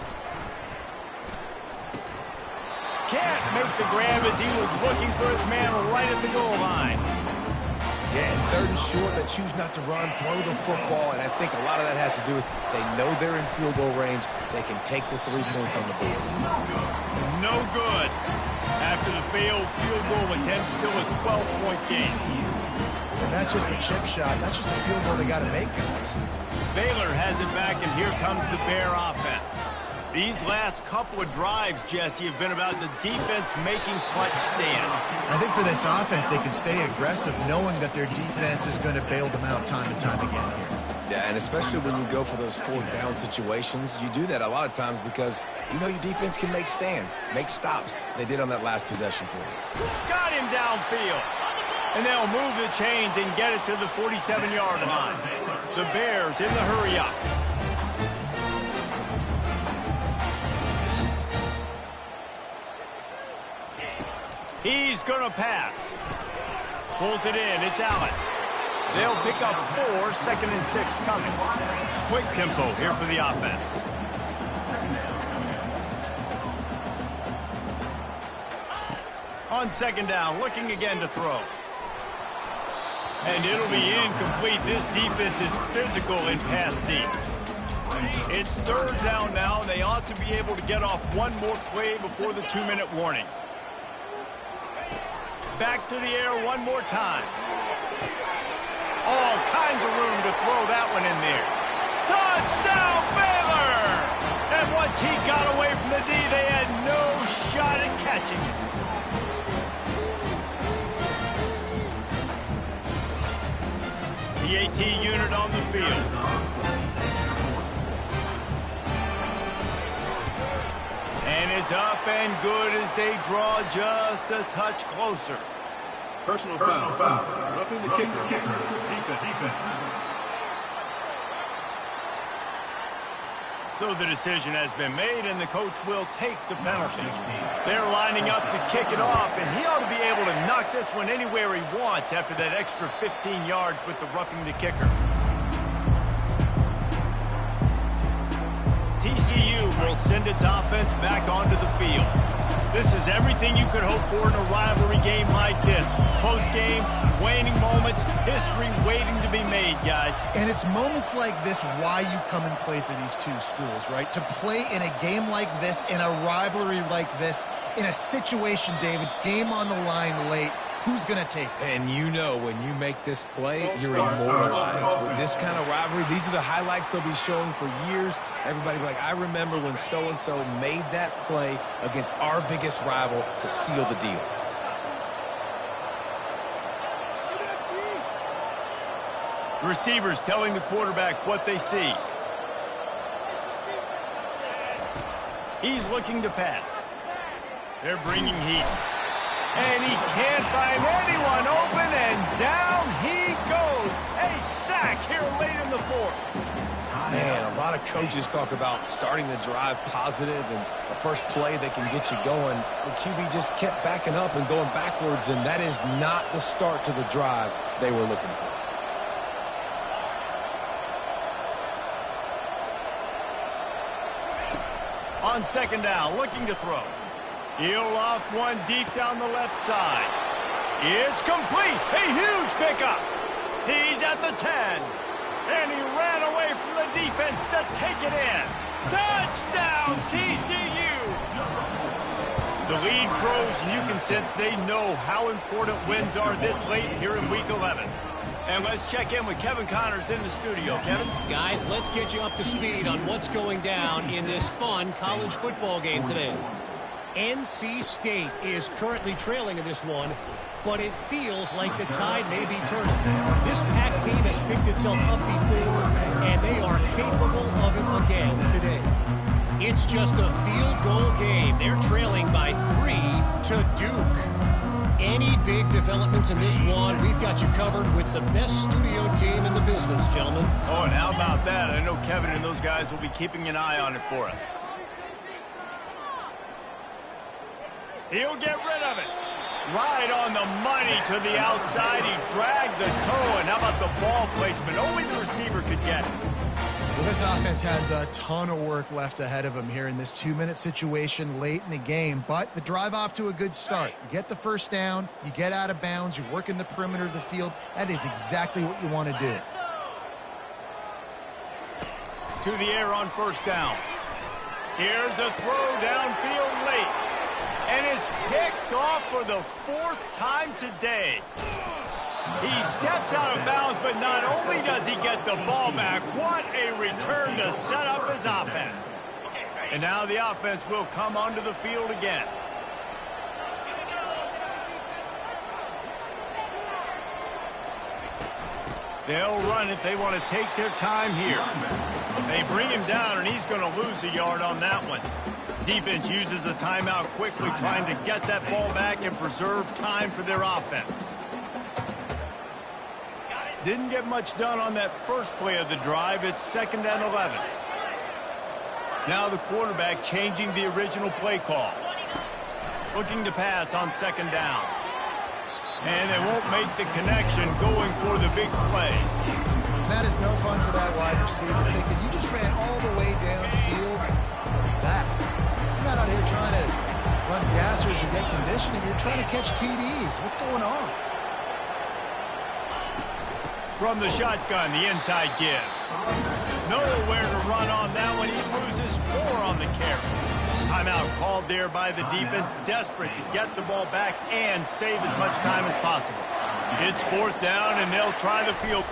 Can't make the grab as he was looking for his man right at the goal line. Yeah, and third and short, they choose not to run, throw the football, and I think a lot of that has to do with they know they're in field goal range. They can take the 3 points on the board. No good. After the failed field goal attempt, still a 12-point game. And that's just a chip shot. That's just a field goal they got to make, guys. Baylor has it back, and here comes the Bear offense. These last couple of drives, Jesse, have been about the defense making clutch stands. I think for this offense, they can stay aggressive knowing that their defense is going to bail them out time and time again here. Yeah, and especially when you go for those 4th down situations, you do that a lot of times because you know your defense can make stands, make stops. They did on that last possession for you. Got him downfield. And they'll move the chains and get it to the 47-yard line. The Bears in the hurry-up. He's going to pass. Pulls it in. It's Allen. They'll pick up 4, 2nd and 6 coming. Quick tempo here for the offense. On second down, looking again to throw. And it'll be incomplete. This defense is physical in pass deep. It's 3rd down now. They ought to be able to get off one more play before the 2-minute warning. Back to the air one more time. All kinds of room to throw that one in there. Touchdown, Baylor! And once he got away from the D, they had no shot at catching it. The AT unit on the field. And it's up and good as they draw just a touch closer. Personal foul. Roughing the kicker. Defense. So the decision has been made, and the coach will take the penalty. They're lining up to kick it off, and he ought to be able to knock this one anywhere he wants after that extra 15 yards with the roughing the kicker. TCU will send its offense back onto the field. This is everything you could hope for in a rivalry game like this. Close game, waning moments, history waiting to be made, guys. And it's moments like this why you come and play for these two schools, right? To play in a game like this, in a rivalry like this, in a situation, David, game on the line late, who's going to take it? And you know when you make this play, you're immortalized. With this kind of rivalry, these are the highlights they'll be showing for years. Everybody will be like, I remember when so-and-so made that play against our biggest rival to seal the deal. Receivers telling the quarterback what they see. He's looking to pass. They're bringing heat. And he can't find anyone open, and down he goes. A sack here late in the 4th. Man, a lot of coaches talk about starting the drive positive and the first play that can get you going. The QB just kept backing up and going backwards, and that is not the start to the drive they were looking for. On second down, looking to throw. He'll loft one deep down the left side. It's complete. A huge pickup. He's at the 10. And he ran away from the defense to take it in. Touchdown, TCU. The lead grows, and you can sense they know how important wins are this late here in Week 11. And let's check in with Kevin Connors in the studio. Kevin? Guys, let's get you up to speed on what's going down in this fun college football game today. NC State is currently trailing in this one, but it feels like the tide may be turning. This Pac team has picked itself up before, and they are capable of it again today. It's just a field goal game. They're trailing by 3 to Duke. Any big developments in this one, we've got you covered with the best studio team in the business, gentlemen. Oh, and how about that? I know Kevin and those guys will be keeping an eye on it for us. He'll get rid of it. Right on the money to the outside. He dragged the toe, and how about the ball placement? Only the receiver could get it. Well, this offense has a ton of work left ahead of them here in this 2-minute situation late in the game, but the drive off to a good start. You get the first down, you get out of bounds, you're working the perimeter of the field. That is exactly what you want to do. To the air on first down. Here's a throw downfield late. And it's picked off for the 4th time today. He steps out of bounds, but not only does he get the ball back, what a return to set up his offense. And now the offense will come onto the field again. They'll run it. They want to take their time here. They bring him down, and he's going to lose a yard on that one. Defense uses a timeout quickly, trying to get that ball back and preserve time for their offense. Didn't get much done on that first play of the drive. It's 2nd and 11. Now the quarterback changing the original play call. Looking to pass on 2nd down. And they won't make the connection going for the big play. That is no fun for that wide receiver, thinking you just ran all the way downfield. That. You're not out here trying to run gassers or get conditioning. You're trying to catch TDs. What's going on? From the shotgun, the inside give. Nowhere to run on that one. He loses 4 on the carry. Timeout called there by the defense, desperate to get the ball back and save as much time as possible. It's 4th down, and they'll try the field.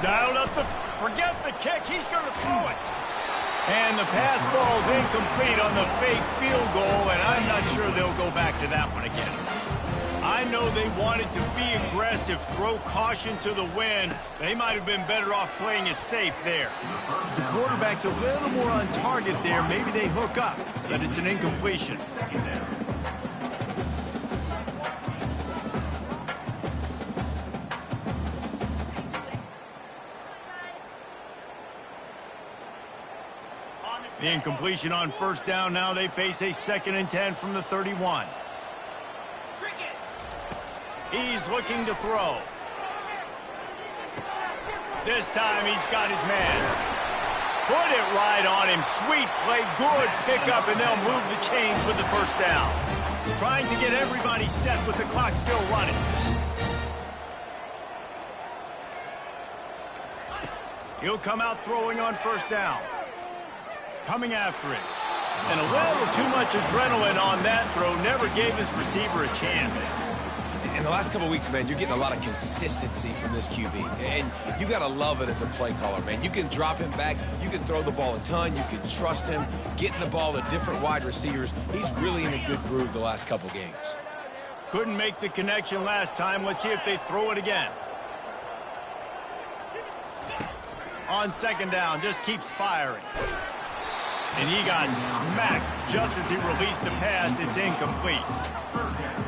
Dialed up the... Forget the kick. He's going to throw it. And the pass falls incomplete on the fake field goal, and I'm not sure they'll go back to that one again. I know they wanted to be aggressive, throw caution to the wind. They might have been better off playing it safe there. The quarterback's a little more on target there. Maybe they hook up, but it's an incompletion. The incompletion on first down. Now they face a 2nd and 10 from the 31. He's looking to throw. This time he's got his man. Put it right on him. Sweet play, good pickup, and they'll move the chains with the first down. Trying to get everybody set with the clock still running. He'll come out throwing on first down. Coming after it. And a little too much adrenaline on that throw. Never gave his receiver a chance. In the last couple of weeks, man, you're getting a lot of consistency from this QB. And you got to love it as a play caller, man. You can drop him back. You can throw the ball a ton. You can trust him, getting the ball to different wide receivers. He's really in a good groove the last couple games. Couldn't make the connection last time. Let's see if they throw it again. On 2nd down, just keeps firing. And he got smacked just as he released the pass. It's incomplete.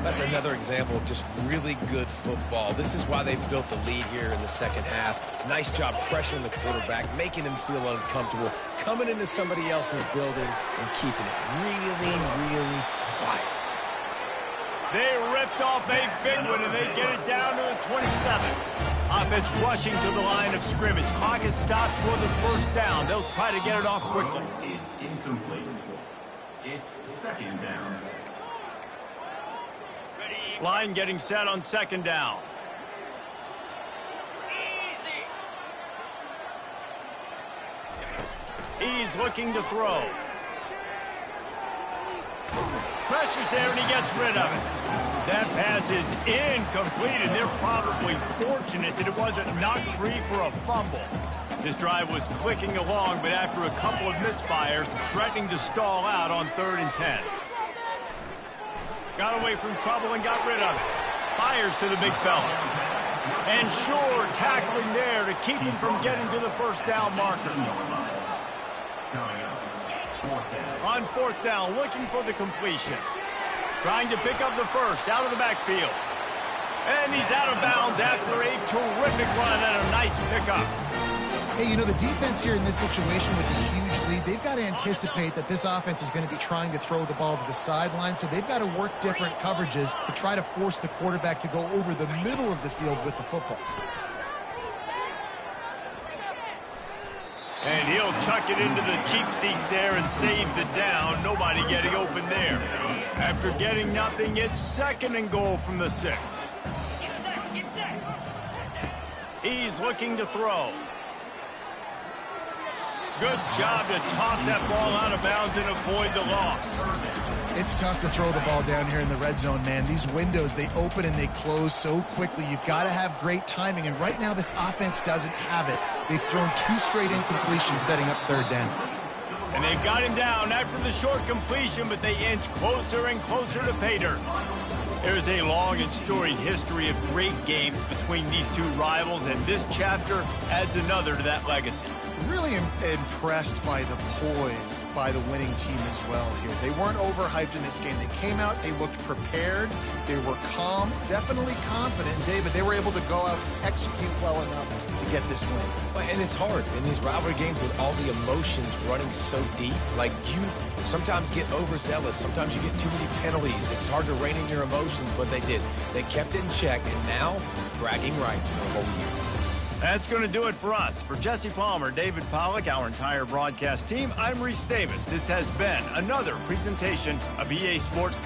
That's another example of just really good football. This is why they built the lead here in the 2nd half. Nice job pressuring the quarterback, making him feel uncomfortable, coming into somebody else's building and keeping it really, really quiet. They ripped off a big one, and they get it down to the 27. Offense rushing to the line of scrimmage. Clock is stopped for the first down. They'll try to get it off quickly. Is incomplete. It's 2nd down. Line getting set on 2nd down. He's looking to throw. Pressure's there, and he gets rid of it. That pass is incomplete, and they're probably fortunate that it wasn't knocked free for a fumble. This drive was clicking along, but after a couple of misfires, threatening to stall out on 3rd and 10. Got away from trouble and got rid of it. Fires to the big fella. And sure, tackling there to keep him from getting to the first down marker. On 4th down, looking for the completion. Trying to pick up the first out of the backfield. And he's out of bounds after a terrific run and a nice pickup. Hey, you know, the defense here in this situation with a huge lead, they've got to anticipate that this offense is going to be trying to throw the ball to the sideline, so they've got to work different coverages to try to force the quarterback to go over the middle of the field with the football. And he'll chuck it into the cheap seats there and save the down. Nobody getting open there. After getting nothing, it's 2nd and goal from the 6. He's looking to throw. Good job to toss that ball out of bounds and avoid the loss. It's tough to throw the ball down here in the red zone, man. These windows, they open and they close so quickly. You've got to have great timing, and right now this offense doesn't have it. They've thrown 2 straight incompletions setting up 3rd down. And they've got him down after the short completion, but they inch closer and closer to pay dirt. There's a long and storied history of great games between these two rivals, and this chapter adds another to that legacy. Really impressed by the poise by the winning team as well here. They weren't overhyped in this game. They came out, they looked prepared, they were calm, definitely confident. And David, they were able to go out and execute well enough to get this win. And it's hard in these rivalry games with all the emotions running so deep. Like, you sometimes get overzealous. Sometimes you get too many penalties. It's hard to rein in your emotions, but they did. They kept it in check, and now bragging rights for a whole year. That's going to do it for us. For Jesse Palmer, David Pollack, our entire broadcast team, I'm Reese Davis. This has been another presentation of EA Sports.